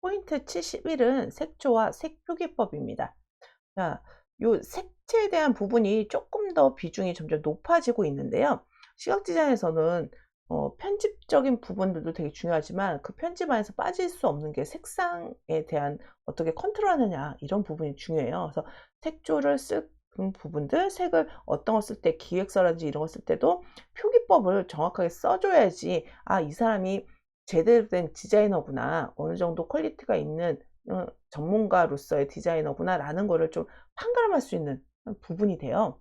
포인트 71은 색조와 색표기법입니다. 자, 요 색채에 대한 부분이 조금 더 비중이 점점 높아지고 있는데요. 시각 디자인에서는 편집적인 부분들도 되게 중요하지만 그 편집 안에서 빠질 수 없는 게 색상에 대한 어떻게 컨트롤하느냐 이런 부분이 중요해요. 그래서 색조를 쓰는 부분들, 색을 어떤 거 쓸 때 기획서라든지 이런 거 쓸 때도 표기법을 정확하게 써줘야지 이 사람이 제대로 된 디자이너구나, 어느 정도 퀄리티가 있는 전문가로서의 디자이너구나라는 거를 좀 판가름할 수 있는 부분이 돼요.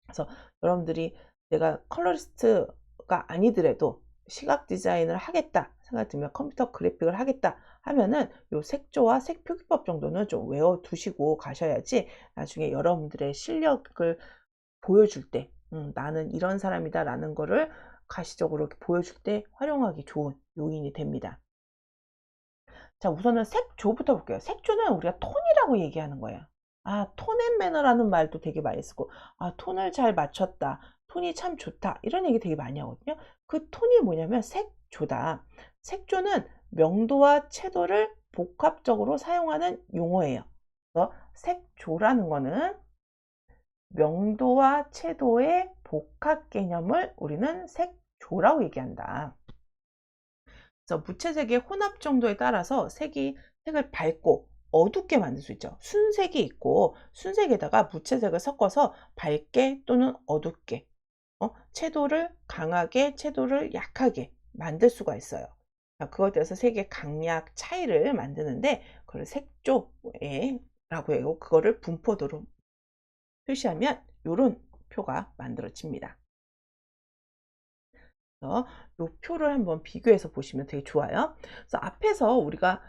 그래서 여러분들이 내가 컬러리스트가 아니더라도 시각 디자인을 하겠다 생각이 들면, 컴퓨터 그래픽을 하겠다 하면은 요 색조와 색표기법 정도는 좀 외워 두시고 가셔야지 나중에 여러분들의 실력을 보여줄 때 나는 이런 사람이다 라는 거를 가시적으로 이렇게 보여줄 때 활용하기 좋은 요인이 됩니다. 자, 우선은 색조부터 볼게요. 색조는 우리가 톤이라고 얘기하는 거예요. 톤 앤 매너라는 말도 되게 많이 쓰고, 톤을 잘 맞췄다, 톤이 참 좋다, 이런 얘기 되게 많이 하거든요. 그 톤이 뭐냐면 색조다. 색조는 명도와 채도를 복합적으로 사용하는 용어예요. 그래서 색조라는 거는 명도와 채도의 복합 개념을 우리는 색조라고 얘기한다. 그래서 무채색의 혼합 정도에 따라서 색을 밝고 어둡게 만들 수 있죠. 순색이 있고 순색에다가 무채색을 섞어서 밝게 또는 어둡게, 채도를 강하게, 채도를 약하게 만들 수가 있어요. 그것에 따라서 색의 강약 차이를 만드는데 그걸 색조라고 해요. 그거를 분포도로 표시하면 이런 표가 만들어집니다. 그래서 이 표를 한번 비교해서 보시면 되게 좋아요. 그래서 앞에서 우리가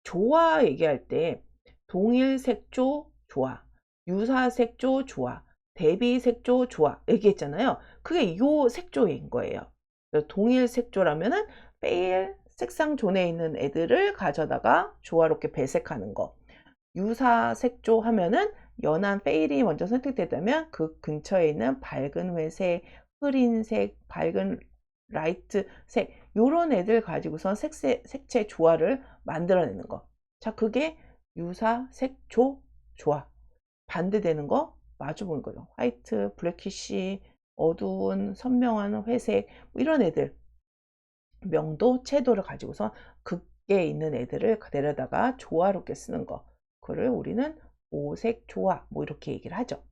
조화 얘기할 때 동일 색조 조화, 유사 색조 조화, 대비 색조 조화 얘기했잖아요. 그게 이 색조인 거예요. 동일 색조라면은 페일 색상 존에 있는 애들을 가져다가 조화롭게 배색하는 거. 유사 색조 하면은 연한 페일이 먼저 선택됐다면 그 근처에 있는 밝은 회색, 흐린 색, 밝은 라이트 색, 요런 애들 가지고서 색채 조화를 만들어내는 거. 자, 그게 유사 색조 조화. 반대되는 거 마주보는 거죠. 화이트, 블래키시, 어두운 선명한 회색, 뭐 이런 애들 명도, 채도를 가지고서 극에 있는 애들을 데려다가 조화롭게 쓰는 거. 그거를 우리는 오색 조화 뭐 이렇게 얘기를 하죠.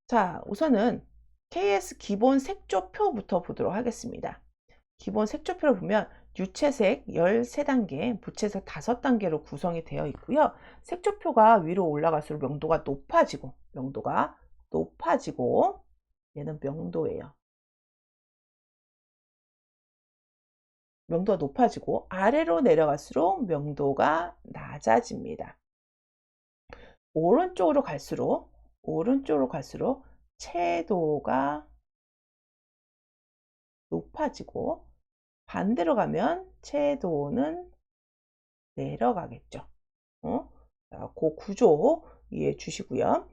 자, 우선은 KS 기본 색조표부터 보도록 하겠습니다. 기본 색조표를 보면 유채색 13단계, 무채색 5단계로 구성이 되어 있고요. 색조표가 위로 올라갈수록 명도가 높아지고 얘는 명도예요. 명도가 높아지고 아래로 내려갈수록 명도가 낮아집니다. 오른쪽으로 갈수록 채도가 높아지고 반대로 가면 채도는 내려가겠죠. 자, 그 구조 이해해 주시고요.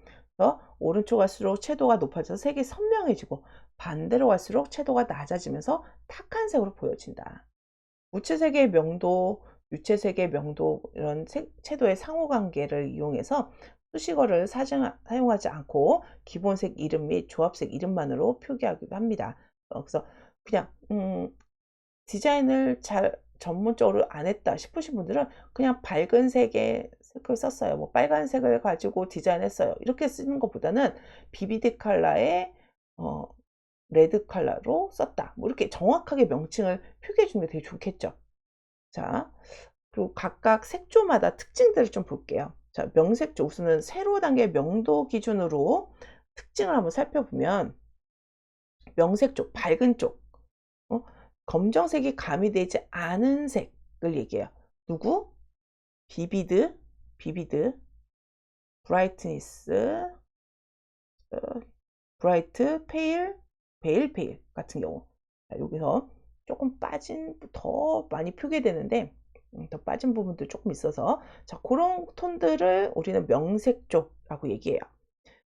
오른쪽 갈수록 채도가 높아져서 색이 선명해지고 반대로 갈수록 채도가 낮아지면서 탁한 색으로 보여진다. 무채색의 명도, 유채색의 명도 이런 채도의 상호관계를 이용해서 수식어를 사용하지 않고 기본색 이름 및 조합색 이름만으로 표기하기도 합니다. 그래서 그냥 디자인을 잘 전문적으로 안 했다 싶으신 분들은 그냥 밝은 색의 색을 썼어요. 뭐 빨간색을 가지고 디자인했어요. 이렇게 쓰는 것보다는 비비드 컬러의 레드 컬러로 썼다. 뭐 이렇게 정확하게 명칭을 표기해 주는 게 되게 좋겠죠. 자, 그리고 각각 색조마다 특징들을 좀 볼게요. 자, 명색조 우선은 세로 단계 명도 기준으로 특징을 한번 살펴보면 명색조 밝은 쪽, 검정색이 가미되지 않은 색을 얘기해요. 누구? 비비드, 브라이트니스, 브라이트, 페일 같은 경우. 자, 여기서 조금 더 많이 표기되는데 더 빠진 부분도 조금 있어서, 자, 그런 톤들을 우리는 명색조라고 얘기해요.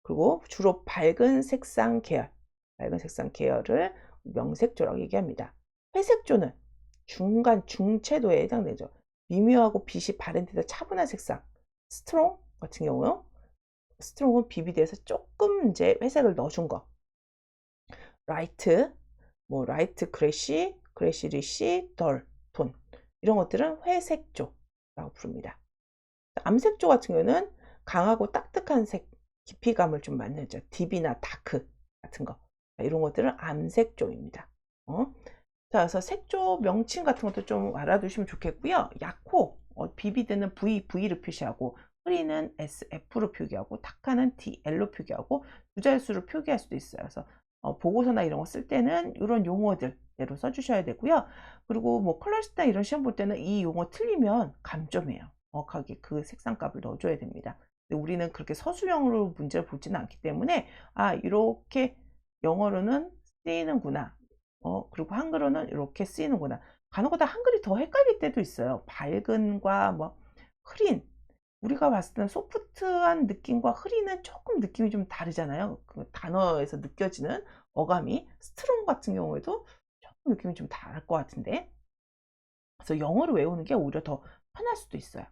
그리고 주로 밝은 색상 계열을 명색조라고 얘기합니다. 회색조는 중간 중채도에 해당되죠. 미묘하고 빛이 바랜 데다 차분한 색상. 스트롱 같은 경우 스트롱은 비비드에서 조금 이제 회색을 넣어준 거. 라이트, 뭐 라이트 그래시, 그래시 리시, 덜, 톤 이런 것들은 회색조라고 부릅니다. 암색조 같은 경우는 강하고 딱딱한 색, 깊이감을 좀 만들죠. 딥이나 다크 같은 거. 이런 것들은 암색조입니다. 자, 그래서 색조 명칭 같은 것도 좀 알아두시면 좋겠고요. 약호, 비비드는 V를 표시하고, 흐리는 SF로 표기하고, 타카는 DL로 표기하고, 두 자릿수로 표기할 수도 있어요. 그래서 보고서나 이런 거 쓸 때는 이런 용어들대로 써주셔야 되고요. 그리고 뭐 컬러리스트나 이런 시험 볼 때는 이 용어 틀리면 감점해요. 정확하게 그 색상값을 넣어줘야 됩니다. 근데 우리는 그렇게 서술형으로 문제를 보지는 않기 때문에 이렇게 영어로는 쓰이는구나. 그리고 한글로는 이렇게 쓰이는구나. 간혹가다 한글이 더 헷갈릴 때도 있어요. 밝은과 뭐 흐린. 우리가 봤을 때는 소프트한 느낌과 흐리는 조금 느낌이 좀 다르잖아요. 그 단어에서 느껴지는 어감이. 스트롱 같은 경우에도 조금 느낌이 좀 다를 것 같은데. 그래서 영어로 외우는 게 오히려 더 편할 수도 있어요.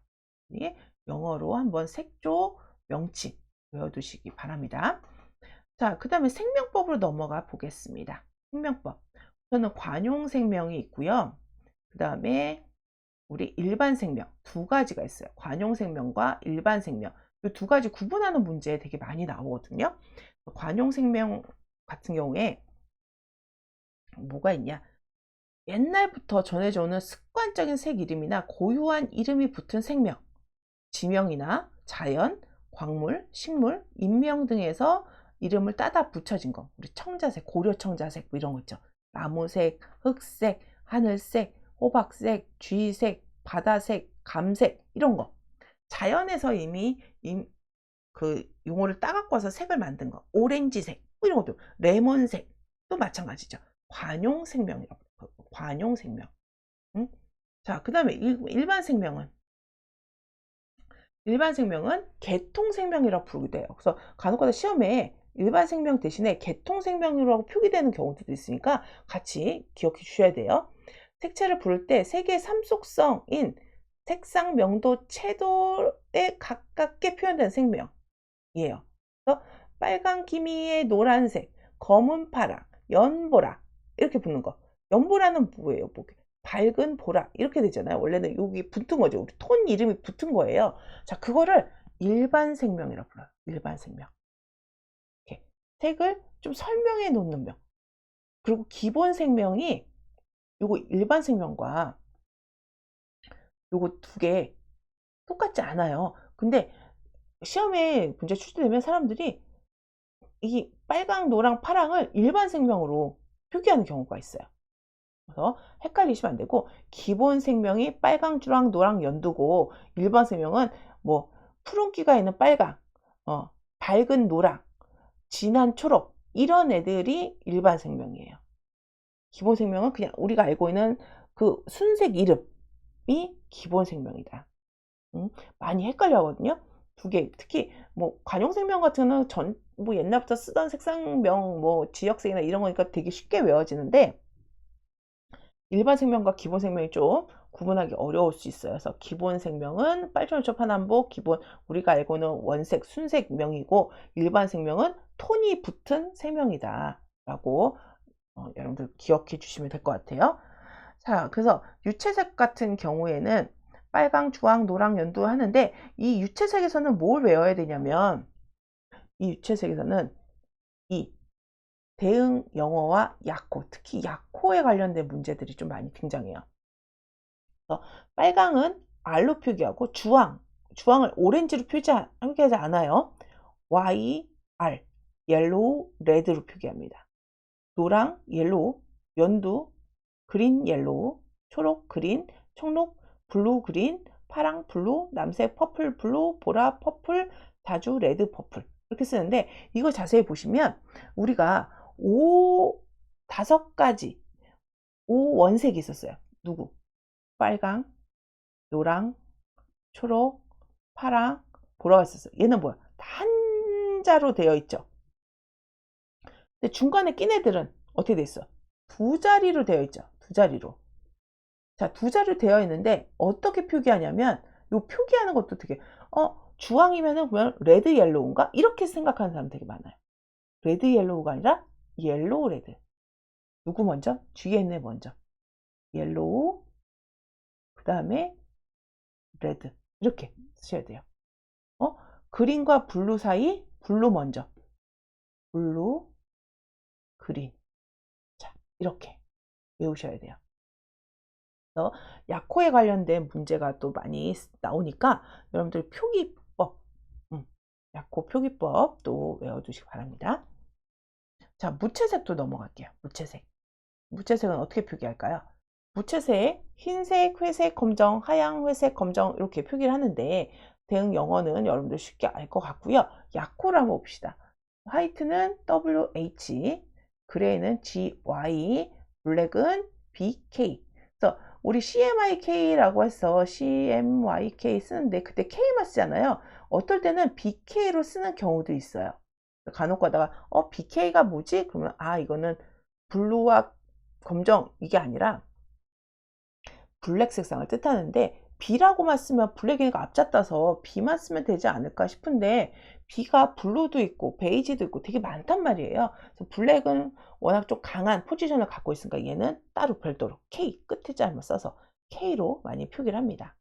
영어로 한번 색조 명칭 외워두시기 바랍니다. 자, 그 다음에 생명법으로 넘어가 보겠습니다. 생명법. 우선은 관용생명이 있고요. 그 다음에 우리 일반생명 두 가지가 있어요. 관용생명과 일반생명. 이 두 가지 구분하는 문제 되게 많이 나오거든요. 관용생명 같은 경우에 뭐가 있냐? 옛날부터 전해져 오는 습관적인 색 이름이나 고유한 이름이 붙은 생명, 지명이나 자연, 광물, 식물, 인명 등에서 이름을 따다 붙여진 거. 우리 청자색, 고려청자색 뭐 이런 거 있죠. 나무색, 흑색, 하늘색, 호박색, 쥐색, 바다색, 감색 이런 거. 자연에서 이미 그 용어를 따갖고 와서 색을 만든 거. 오렌지색 뭐 이런 것도 레몬색 또 마찬가지죠. 관용생명이라고. 관용생명. 응? 자, 그 다음에 일반 생명은 개통생명이라고 부르기도 해요. 그래서 간혹가다 시험에 일반 생명 대신에 개통생명이라고 표기되는 경우도 있으니까 같이 기억해 주셔야 돼요. 색채를 부를 때 색의 삼속성인 색상, 명도, 채도에 가깝게 표현된 생명이에요. 그래서 빨강, 기미의 노란색, 검은 파랑, 연보라 이렇게 붙는 거. 연보라는 뭐예요? 밝은 보라 이렇게 되잖아요. 원래는 여기 붙은 거죠. 우리 톤 이름이 붙은 거예요. 자, 그거를 일반 생명이라고 불러요. 일반 생명. 이렇게 색을 좀 설명해 놓는 명. 그리고 기본 생명이 요거 일반 생명과 요거 두 개 똑같지 않아요. 근데 시험에 문제 출제되면 사람들이 이 빨강, 노랑, 파랑을 일반 생명으로 표기하는 경우가 있어요. 그래서 헷갈리시면 안 되고 기본 생명이 빨강, 주랑, 노랑, 연두고 일반 생명은 뭐 푸른기가 있는 빨강, 밝은 노랑, 진한 초록 이런 애들이 일반 생명이에요. 기본 생명은 그냥 우리가 알고 있는 그 순색 이름이 기본 생명이다. 많이 헷갈려 하거든요. 두 개, 특히 뭐 관용생명 같은 거는 뭐 옛날부터 쓰던 색상명, 뭐 지역색이나 이런 거니까 되게 쉽게 외워지는데 일반 생명과 기본 생명이 좀 구분하기 어려울 수 있어요. 그래서 기본 생명은 빨주노초 파남보 기본 우리가 알고는 원색 순색명이고 일반 생명은 톤이 붙은 생명이다 라고 여러분들 기억해 주시면 될 것 같아요. 자, 그래서 유채색 같은 경우에는 빨강, 주황, 노랑, 연두 하는데 이 유채색에서는 뭘 외워야 되냐면 이 유채색에서는 이 대응 영어와 약호, 특히 약호에 관련된 문제들이 좀 많이 등장해요. 빨강은 R로 표기하고 주황을 오렌지로 표기하지 않아요. Y, R, 옐로우, 레드로 표기합니다. 노랑, 옐로우, 연두, 그린, 옐로우, 초록, 그린, 청록, 블루, 그린, 파랑, 블루, 남색, 퍼플, 블루, 보라, 퍼플, 자주, 레드, 퍼플 이렇게 쓰는데 이거 자세히 보시면 우리가 다섯 가지 원색이 있었어요. 누구? 빨강, 노랑, 초록, 파랑, 보라가 있었어요. 얘는 뭐야? 한자로 되어 있죠. 근데 중간에 낀 애들은 어떻게 돼 있어? 두 자리로 되어 있죠. 두 자리로. 자, 두 자로 되어 있는데 어떻게 표기하냐면 요 표기하는 것도 되게 주황이면은 그러면 레드 옐로우인가? 이렇게 생각하는 사람 되게 많아요. 레드 옐로우가 아니라 옐로우 레드. 누구 먼저? 뒤에 있는 먼저. 옐로우, 그 다음에 레드. 이렇게 쓰셔야 돼요. 그린과 블루 사이, 블루 먼저. 블루, 그린. 자, 이렇게 외우셔야 돼요. 그래서 약호에 관련된 문제가 또 많이 나오니까 여러분들 표기법, 약호 표기법 또 외워두시기 바랍니다. 자, 무채색도 넘어갈게요. 무채색. 무채색은 어떻게 표기할까요? 무채색, 흰색, 회색, 검정, 하양, 회색, 검정 이렇게 표기를 하는데 대응 영어는 여러분들 쉽게 알 것 같고요. 약호를 한번 봅시다. 화이트는 WH, 그레이는 GY, 블랙은 BK. 그래서 우리 CMYK라고 해서 CMYK 쓰는데 그때 K만 쓰잖아요. 어떨 때는 BK로 쓰는 경우도 있어요. 간혹 가다가 BK가 뭐지? 그러면 이거는 블루와 검정 이게 아니라 블랙 색상을 뜻하는데 B라고만 쓰면 블랙이니까 앞잡다서 B만 쓰면 되지 않을까 싶은데 B가 블루도 있고 베이지도 있고 되게 많단 말이에요. 그래서 블랙은 워낙 좀 강한 포지션을 갖고 있으니까 얘는 따로 별도로 K 끝에 자만 써서 K로 많이 표기를 합니다.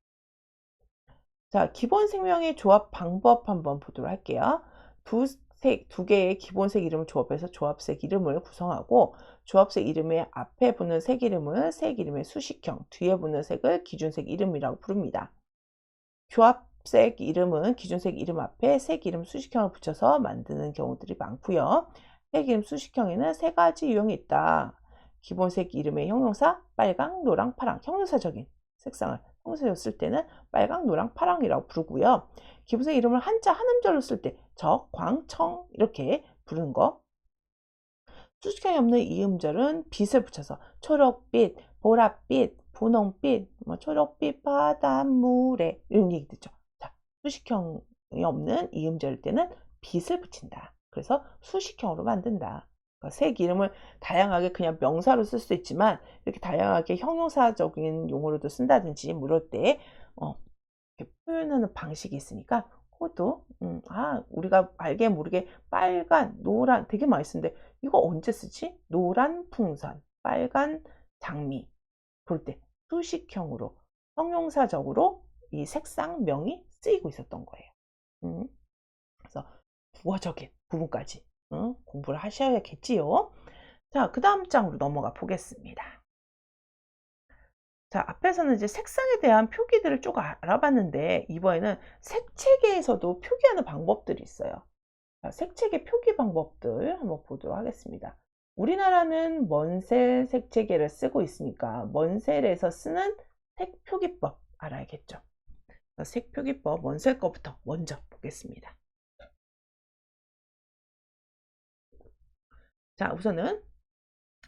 자, 기본 색명의 조합 방법 한번 보도록 할게요. 두 개의 기본색 이름을 조합해서 조합색 이름을 구성하고 조합색 이름의 앞에 붙는 색 이름을 색 이름의 수식형, 뒤에 붙는 색을 기준색 이름이라고 부릅니다. 조합색 이름은 기준색 이름 앞에 색 이름 수식형을 붙여서 만드는 경우들이 많고요. 색 이름 수식형에는 세 가지 유형이 있다. 기본색 이름의 형용사, 빨강, 노랑, 파랑, 형용사적인 색상을 형용사로 쓸 때는 빨강, 노랑, 파랑이라고 부르고요. 기본색 이름을 한자 한 음절로 쓸 때 적, 광, 청 이렇게 부르는 거. 수식형이 없는 이음절은 빛을 붙여서 초록빛, 보랏빛, 분홍빛, 초록빛 바닷물에 이런 얘기 듣죠. 자, 수식형이 없는 이음절일 때는 빛을 붙인다. 그래서 수식형으로 만든다. 그러니까 색 이름을 다양하게 그냥 명사로 쓸 수 있지만 이렇게 다양하게 형용사적인 용어로도 쓴다든지 이럴 때 이렇게 표현하는 방식이 있으니까 그것도 우리가 알게 모르게 빨간, 노란 되게 많이 쓰는데 이거 언제 쓰지? 노란 풍선, 빨간 장미 볼 때 수식형으로 형용사적으로 이 색상명이 쓰이고 있었던 거예요. 그래서 국어적인 부분까지 공부를 하셔야겠지요. 자, 그 다음 장으로 넘어가 보겠습니다. 자, 앞에서는 이제 색상에 대한 표기들을 쭉 알아봤는데 이번에는 색체계에서도 표기하는 방법들이 있어요. 자, 색체계 표기 방법들 한번 보도록 하겠습니다. 우리나라는 먼셀 색체계를 쓰고 있으니까 먼셀에서 쓰는 색 표기법 알아야겠죠. 색 표기법 먼셀 거부터 먼저 보겠습니다. 자, 우선은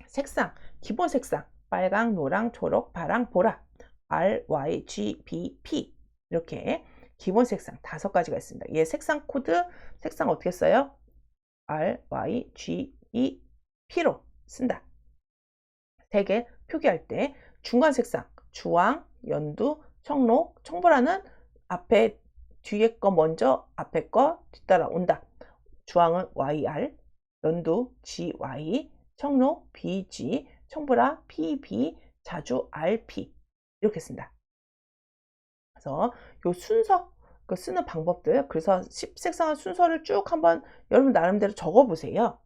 색상, 기본 색상 빨강, 노랑, 초록, 파랑, 보라 R, Y, G, B, P 이렇게 기본 색상 5가지가 있습니다. 얘 색상 코드, 색상 어떻게 써요? R, Y, G, E, P로 쓴다. 색에 표기할 때 중간 색상 주황, 연두, 청록, 청보라는 앞에 뒤에 거 먼저 앞에 거 뒤따라 온다. 주황은 YR, 연두 GY, 청록 BG, 청보라 PB, 자주 RP 이렇게 쓴다. 그래서 요 순서 쓰는 방법들 그래서 10색상의 순서를 쭉 한번 여러분 나름대로 적어보세요.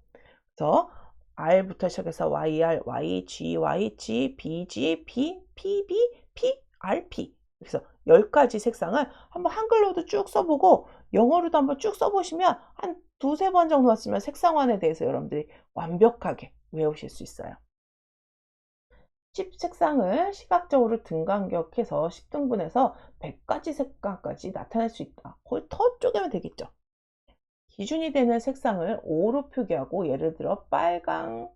그래서 R부터 시작해서 YR, Y, G, Y, G, B, G, P, PB, P, RP 그래서 10가지 색상을 한번 한글로도 쭉 써보고 영어로도 한번 쭉 써보시면 한 두세 번 정도 왔으면 색상환에 대해서 여러분들이 완벽하게 외우실 수 있어요. 10색상을 시각적으로 등간격해서 10등분해서 100가지 색깔까지 나타낼 수 있다. 거의 더 쪼개면 되겠죠. 기준이 되는 색상을 O로 표기하고 예를 들어 빨강은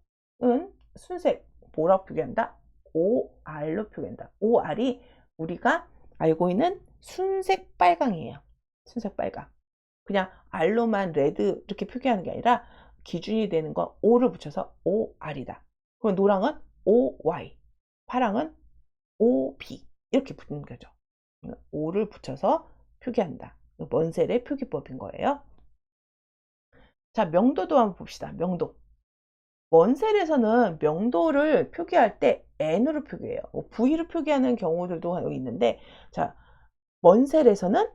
순색 뭐라고 표기한다? OR로 표기한다. OR이 우리가 알고 있는 순색 빨강이에요. 순색 빨강. 그냥 R로만 레드 이렇게 표기하는 게 아니라 기준이 되는 건 O를 붙여서 OR이다. 그럼 노랑은 OY, 파랑은 OB 이렇게 붙는 거죠. O를 붙여서 표기한다. 먼셀의 표기법인 거예요. 자, 명도도 한번 봅시다. 명도. 먼셀에서는 명도를 표기할 때 N으로 표기해요. V로 표기하는 경우들도 있는데, 자, 먼셀에서는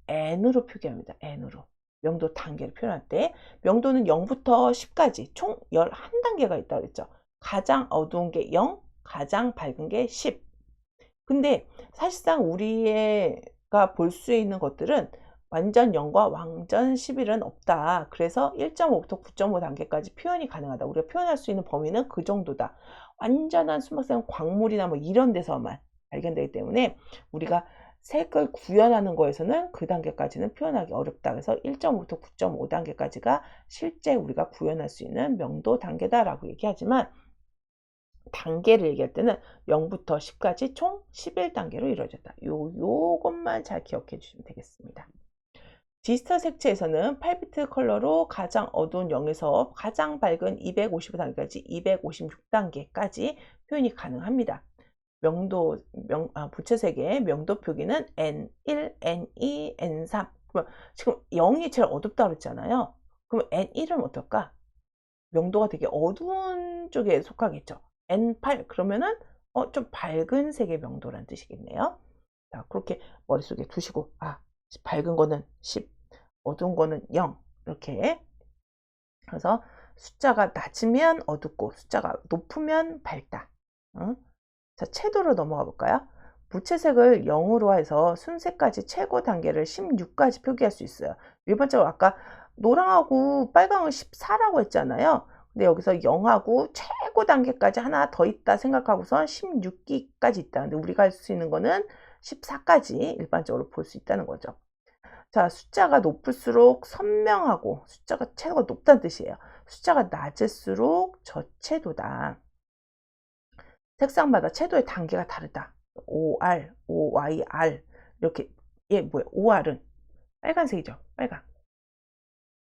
N으로 표기합니다. N으로. 명도 단계를 표현할 때 명도는 0부터 10까지 총 11단계가 있다고 그랬죠. 가장 어두운 게 0, 가장 밝은 게 10. 근데 사실상 우리가 볼 수 있는 것들은 완전 0과 완전 11은 없다. 그래서 1.5부터 9.5 단계까지 표현이 가능하다. 우리가 표현할 수 있는 범위는 그 정도다. 완전한 수막색은 광물이나 뭐 이런 데서만 발견되기 때문에 우리가 색을 구현하는 거에서는 그 단계까지는 표현하기 어렵다. 그래서 1.5부터 9.5 단계까지가 실제 우리가 구현할 수 있는 명도 단계다라고 얘기하지만, 단계를 얘기할 때는 0부터 10까지 총 11단계로 이루어졌다. 요것만 잘 기억해 주시면 되겠습니다. 디지털 색채에서는 8비트 컬러로 가장 어두운 0에서 가장 밝은 255단계까지 256단계까지 표현이 가능합니다. 부채색의 명도 표기는 N1, N2, N3. 그럼 지금 0이 제일 어둡다고 그랬잖아요. 그럼 N1은 어떨까? 명도가 되게 어두운 쪽에 속하겠죠. N8 그러면은 좀 밝은 색의 명도란 뜻이겠네요. 자, 그렇게 머릿속에 두시고, 밝은 거는 10, 어두운 거는 0 이렇게. 그래서 숫자가 낮으면 어둡고 숫자가 높으면 밝다. 자, 채도로 넘어가 볼까요? 무채색을 0으로 해서 순색까지 최고 단계를 16까지 표기할 수 있어요. 일반적으로 아까 노랑하고 빨강은 14라고 했잖아요. 근데 여기서 0하고 최고 단계까지 하나 더 있다 생각하고선 16기까지 있다. 근데 우리가 할 수 있는 거는 14까지 일반적으로 볼 수 있다는 거죠. 자, 숫자가 높을수록 선명하고, 숫자가 채도가 높다는 뜻이에요. 숫자가 낮을수록 저채도다. 색상마다 채도의 단계가 다르다. OR, OYR 이렇게. OR은 빨간색이죠. 빨강.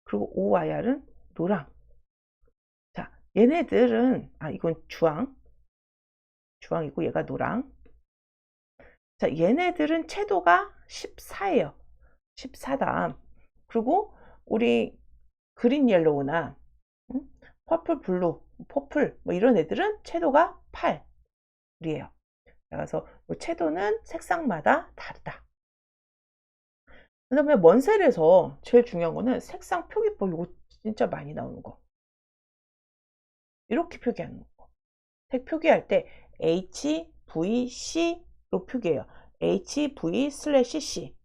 그리고 OYR은 노랑. 자, 얘네들은 이건 주황이고 얘가 노랑. 자, 얘네들은 채도가 14예요. 14다. 그리고 우리 그린 옐로우나 퍼플 블루, 퍼플 뭐 이런 애들은 채도가 8이에요. 그래서 채도는 색상마다 다르다. 그 다음에 먼셀에서 제일 중요한 거는 색상 표기법. 이거 진짜 많이 나오는 거. 이렇게 표기하는 거. 색 표기할 때 HVC로 표기해요. HV/C.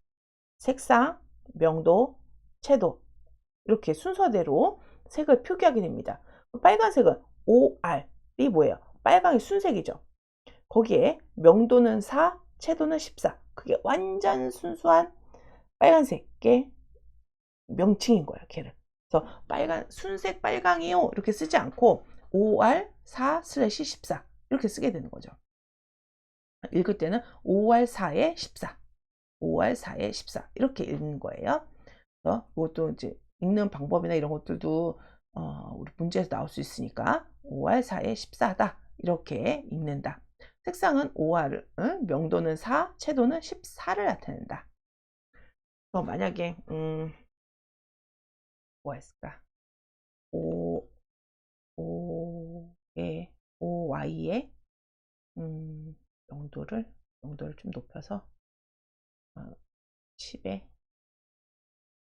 색상, 명도, 채도. 이렇게 순서대로 색을 표기하게 됩니다. 빨간색은 OR이 뭐예요? 빨강이 순색이죠. 거기에 명도는 4, 채도는 14. 그게 완전 순수한 빨간색의 명칭인 거예요, 걔를. 그래서 순색 빨강이요 이렇게 쓰지 않고 OR 4/14 이렇게 쓰게 되는 거죠. 읽을 때는 OR 4에 14, OR 4에 14 이렇게 읽는 거예요. 그래서 이것도 이제 읽는 방법이나 이런 것들도 우리 문제에서 나올 수 있으니까 OR 4에 14다 이렇게 읽는다. 색상은 OR, 명도는 4, 채도는 14를 나타낸다. 만약에 뭐가 있을까? OY의 명도를 좀 높여서 10에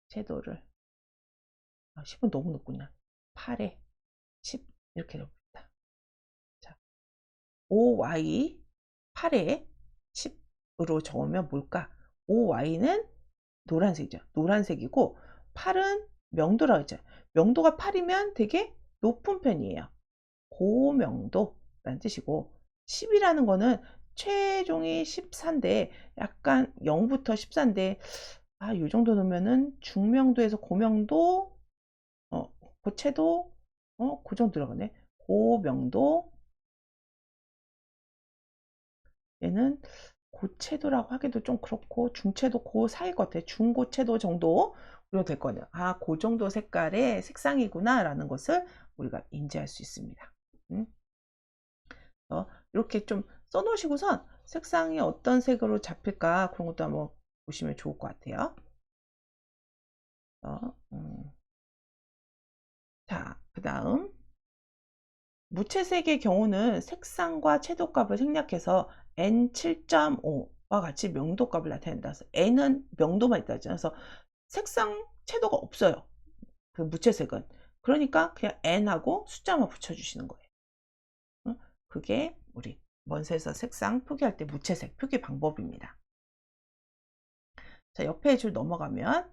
채도를 10은 너무 높구나. 8에 10 이렇게 높입니다. 자, OY 8에 10으로 적으면 뭘까? OY는 노란색이죠. 노란색이고 8은 명도라고 했죠. 명도가 8이면 되게 높은 편이에요. 고명도라는 뜻이고, 10이라는 거는 최종이 14인데 약간 0부터 14인데 요 정도 넣으면은 중명도에서 고명도, 고채도, 그 정도 들어가네. 고명도, 얘는 고채도라고 하기도 좀 그렇고 중채도 그 사이 것 같아. 중고채도 정도로 될 거네요. 그 정도 색깔의 색상이구나 라는 것을 우리가 인지할 수 있습니다. 이렇게 좀 써놓으시고선 색상이 어떤 색으로 잡힐까 그런 것도 한번 보시면 좋을 것 같아요. 자, 그 다음 무채색의 경우는 색상과 채도값을 생략해서 N7.5와 같이 명도값을 나타낸다. 그래서 N은 명도만 있다 했잖아요. 그래서 색상 채도가 없어요. 그 무채색은. 그러니까 그냥 N하고 숫자만 붙여주시는 거예요. 그게 우리 원세에서 색상 표기할 때 무채색 표기 방법입니다. 자, 옆에 줄 넘어가면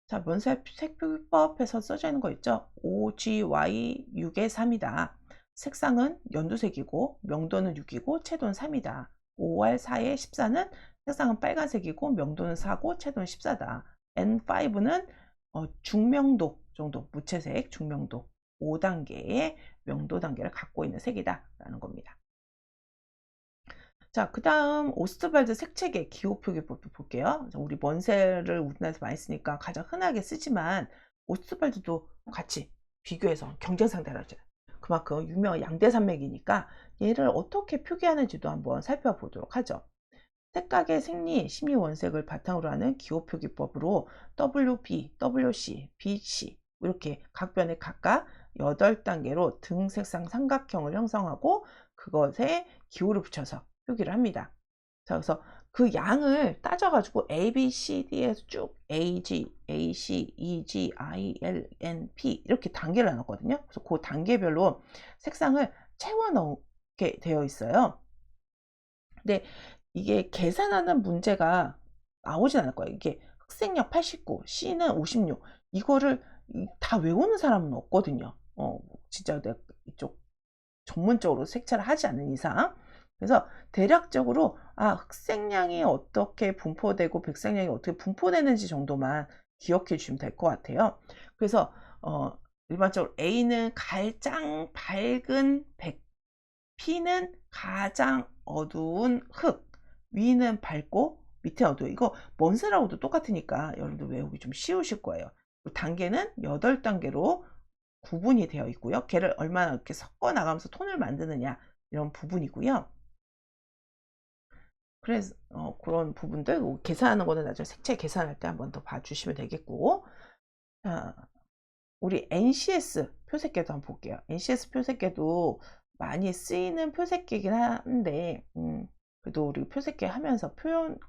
자, 원세 색표기법에서 써져 있는 거 있죠? OGY 6의 3이다. 색상은 연두색이고 명도는 6이고 채도는 3이다. 5R 4의 14는 색상은 빨간색이고 명도는 4고 채도는 14다. N5는 중명도 정도, 무채색 중명도 5단계의 명도 단계를 갖고 있는 색이다 라는 겁니다. 자, 그 다음 오스트발드 색채계 기호표기법도 볼게요. 우리 먼셀을 우리나라에서 많이 쓰니까 가장 흔하게 쓰지만 오스트발드도 같이 비교해서 경쟁 상대를 하죠. 그만큼 유명한 양대산맥이니까 얘를 어떻게 표기하는지도 한번 살펴보도록 하죠. 색각의 생리, 심리 원색을 바탕으로 하는 기호표기법으로 WB, WC, BC 이렇게 각 변에 각각 8단계로 등 색상 삼각형을 형성하고 그것에 기호를 붙여서 표기를 합니다. 자, 그래서 그 양을 따져가지고 A, B, C, D에서 쭉 A, G, A, C, E, G, I, L, N, P 이렇게 단계를 나눴거든요. 그래서 그 단계별로 색상을 채워 넣게 되어 있어요. 근데 이게 계산하는 문제가 나오진 않을 거예요. 이게 흑색약 89, C는 56 이거를 다 외우는 사람은 없거든요. 진짜 내가 이쪽 전문적으로 색채를 하지 않는 이상. 그래서 대략적으로 흑색량이 어떻게 분포되고 백색량이 어떻게 분포되는지 정도만 기억해 주시면 될 것 같아요. 그래서 일반적으로 A는 가장 밝은 백, P는 가장 어두운 흑, 위는 밝고 밑에 어두워. 이거 먼세라고도 똑같으니까 여러분들 외우기 좀 쉬우실 거예요. 단계는 8단계로 구분이 되어 있고요. 걔를 얼마나 이렇게 섞어 나가면서 톤을 만드느냐 이런 부분이고요. 그래서 그런 부분들 계산하는 거는 나중에 색채 계산할 때 한번 더 봐주시면 되겠고, 자, 우리 NCS 표색계도 한번 볼게요. NCS 표색계도 많이 쓰이는 표색계이긴 한데 그래도 우리 표색계 하면서 그러니까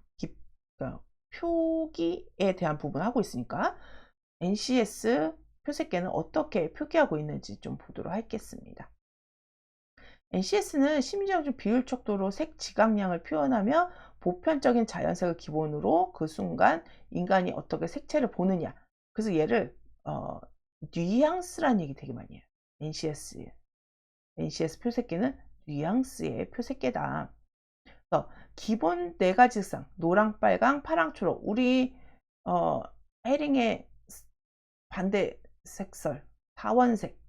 표기에 대한 부분 하고 있으니까 NCS 표색계는 어떻게 표기하고 있는지 좀 보도록 하겠습니다. NCS는 심리적 비율 척도로 색 지각량을 표현하며 보편적인 자연색을 기본으로 그 순간 인간이 어떻게 색채를 보느냐. 그래서 얘를 뉘앙스라는 얘기 되게 많이 해요. NCS 표색계는 뉘앙스의 표색계다. 그래서 기본 4가지 색상 노랑, 빨강, 파랑, 초록. 우리 헤링의 반대 색설 사원색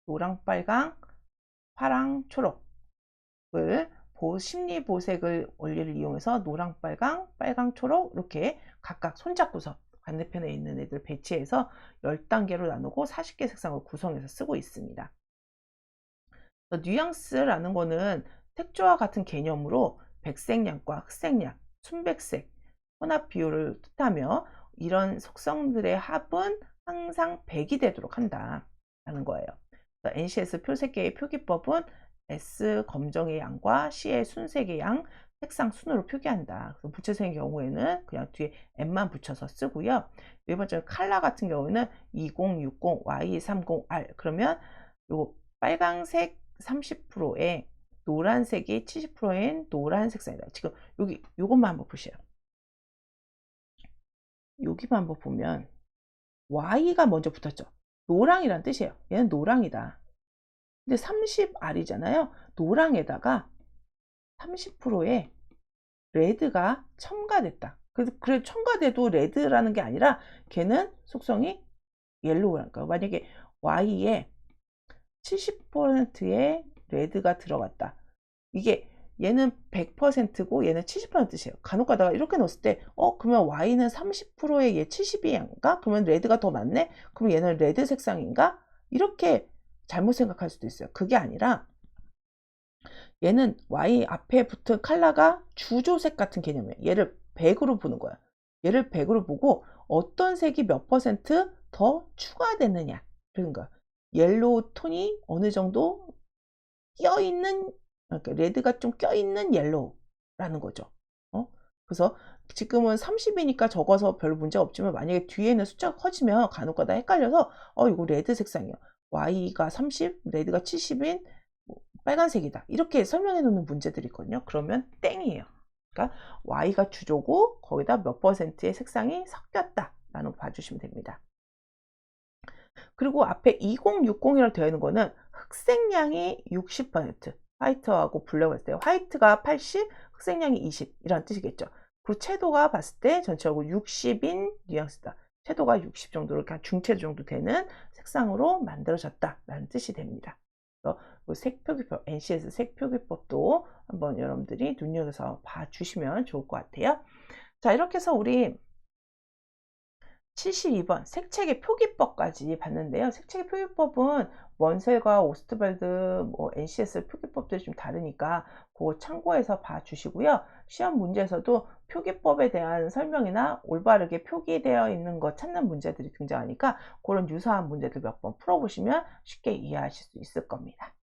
노랑, 빨강, 파랑, 초록을 심리 보색을 원리를 이용해서 노랑, 빨강, 빨강, 초록 이렇게 각각 손잡고서 반대편에 있는 애들 배치해서 10단계로 나누고 40개 색상을 구성해서 쓰고 있습니다. 뉘앙스라는 거는 색조와 같은 개념으로 백색량과 흑색량, 순백색, 혼합 비율을 뜻하며 이런 속성들의 합은 항상 100이 되도록 한다라는 거예요. NCS 표색계의 표기법은 S 검정의 양과 C의 순색의 양, 색상 순으로 표기한다. 그래서 무채색의 경우에는 그냥 뒤에 M만 붙여서 쓰고요. 네 번째 칼라 같은 경우는 2060, Y30R 그러면 요 빨강색 30%에 노란색이 70%인 노란 색상이다. 지금 여기 요것만 한번 보세요. 여기만 한번 보면 Y가 먼저 붙었죠. 노랑이란 뜻이에요. 얘는 노랑이다. 근데 30R이잖아요. 노랑에다가 30%의 레드가 첨가됐다. 그래 첨가돼도 레드라는 게 아니라 걔는 속성이 옐로우라니까요. 만약에 Y에 70%의 레드가 들어갔다. 이게 얘는 100%고 얘는 70% 뜻이에요. 간혹 가다가 이렇게 넣었을 때 그러면 Y는 30%에 얘 70인가? 그러면 레드가 더 많네? 그럼 얘는 레드 색상인가? 이렇게 잘못 생각할 수도 있어요. 그게 아니라 얘는 Y 앞에 붙은 컬러가 주조색 같은 개념이에요. 얘를 100으로 보는 거야. 얘를 100으로 보고 어떤 색이 몇 퍼센트 더 추가되느냐. 그런 거야. 옐로우 톤이 어느 정도 껴있는, 그러니까 레드가 좀 껴있는 옐로우라는 거죠. 그래서 지금은 30이니까 적어서 별 문제 없지만 만약에 뒤에는 숫자가 커지면 간혹가다 헷갈려서 이거 레드 색상이야. Y가 30, 레드가 70인 빨간색이다. 이렇게 설명해 놓는 문제들이 있거든요. 그러면 땡이에요. 그러니까 Y가 주조고 거기다 몇 퍼센트의 색상이 섞였다 라는 거 봐주시면 됩니다. 그리고 앞에 2060이라고 되어 있는 거는 흑색량이 60%, 화이트하고 블랙을 했을 때 화이트가 80, 흑색량이 20 이런 뜻이겠죠. 그리고 채도가 봤을 때 전체적으로 60인 뉘앙스다. 채도가 60 정도로 그냥 중채도 정도 되는 색상으로 만들어졌다라는 뜻이 됩니다. 그래서 색표기법, NCS 색표기법도 한번 여러분들이 눈여겨서 봐주시면 좋을 것 같아요. 자, 이렇게 해서 우리 72번 색채계 표기법까지 봤는데요. 색채계 표기법은 원셀과 오스트발드, NCS 표기법들이 좀 다르니까 그거 참고해서 봐주시고요. 시험 문제에서도 표기법에 대한 설명이나 올바르게 표기되어 있는 것 찾는 문제들이 등장하니까 그런 유사한 문제들 몇 번 풀어보시면 쉽게 이해하실 수 있을 겁니다.